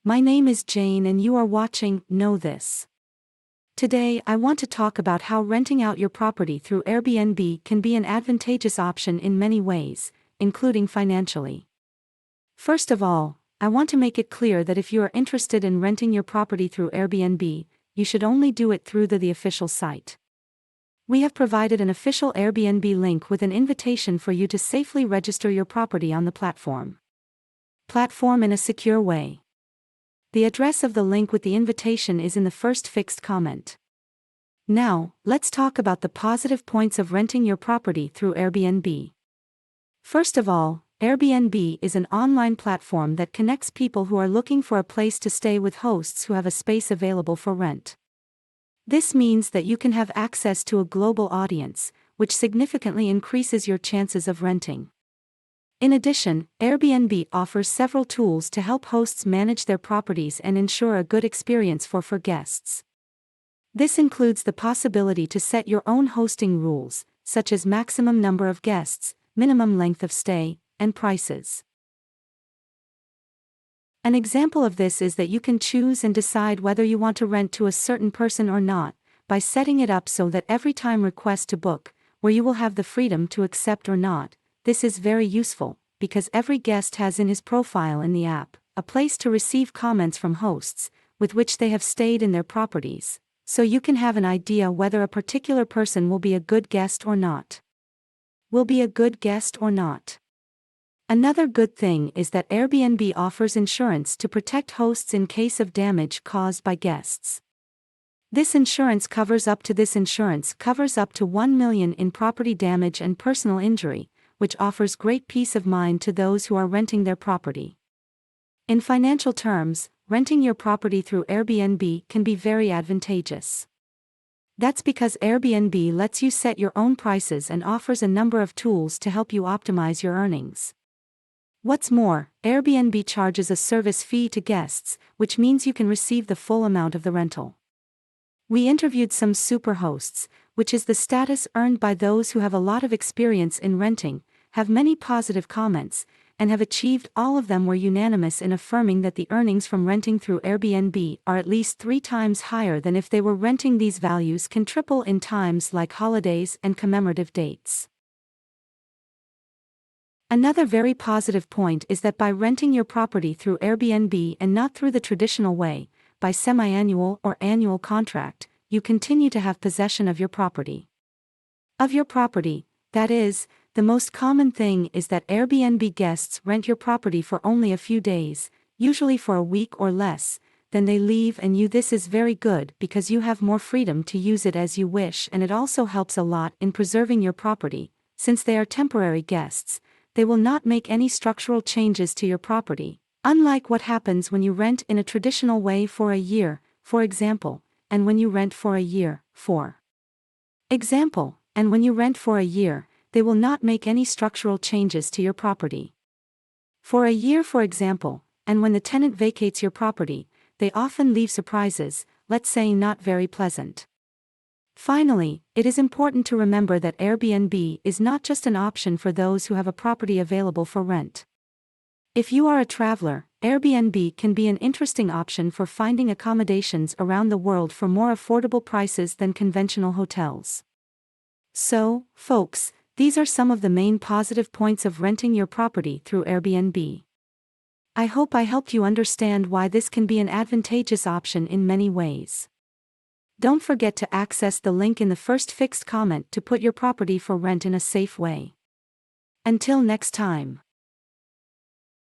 My name is Jane and you are watching Know This. Today I want to talk about how renting out your property through Airbnb can be an advantageous option in many ways, including financially. First of all, I want to make it clear that if you are interested in renting your property through Airbnb, you should only do it through the official site. We have provided an official Airbnb link with an invitation for you to safely register your property on the platform. Platform in a secure way. The address of the link with the invitation is in the first fixed comment. Now, let's talk about the positive points of renting your property through Airbnb. First of all, Airbnb is an online platform that connects people who are looking for a place to stay with hosts who have a space available for rent. This means that you can have access to a global audience, which significantly increases your chances of renting. In addition, Airbnb offers several tools to help hosts manage their properties and ensure a good experience for guests. This includes the possibility to set your own hosting rules, such as maximum number of guests, minimum length of stay, and prices. An example of this is that you can choose and decide whether you want to rent to a certain person or not, by setting it up so that every time request to book, where you will have the freedom to accept or not. This is very useful, because every guest has in his profile in the app a place to receive comments from hosts, with which they have stayed in their properties, so you can have an idea whether a particular person will be a good guest or not. Another good thing is that Airbnb offers insurance to protect hosts in case of damage caused by guests. This insurance covers up to $1 million in property damage and personal injury, which offers great peace of mind to those who are renting their property. In financial terms, renting your property through Airbnb can be very advantageous. That's because Airbnb lets you set your own prices and offers a number of tools to help you optimize your earnings. What's more, Airbnb charges a service fee to guests, which means you can receive the full amount of the rental. We interviewed some superhosts, which is the status earned by those who have a lot of experience in renting, have many positive comments, and have achieved all of them were unanimous in affirming that the earnings from renting through Airbnb are at least 3 times higher than if they were renting. These values can triple in times like holidays and commemorative dates. Another very positive point is that by renting your property through Airbnb and not through the traditional way, by semi-annual or annual contract, you continue to have possession of your property. That is, the most common thing is that Airbnb guests rent your property for only a few days, usually for a week or less, then they leave and this is very good because you have more freedom to use it as you wish, and it also helps a lot in preserving your property. Since they are temporary guests, they will not make any structural changes to your property, unlike what happens when you rent in a traditional way for a year, for example, and when you rent for a year, they will not make any structural changes to your property. For a year, for example, and when the tenant vacates your property, they often leave surprises, let's say not very pleasant. Finally, it is important to remember that Airbnb is not just an option for those who have a property available for rent. If you are a traveler, Airbnb can be an interesting option for finding accommodations around the world for more affordable prices than conventional hotels. So, folks, these are some of the main positive points of renting your property through Airbnb. I hope I helped you understand why this can be an advantageous option in many ways. Don't forget to access the link in the first fixed comment to put your property for rent in a safe way. Until next time.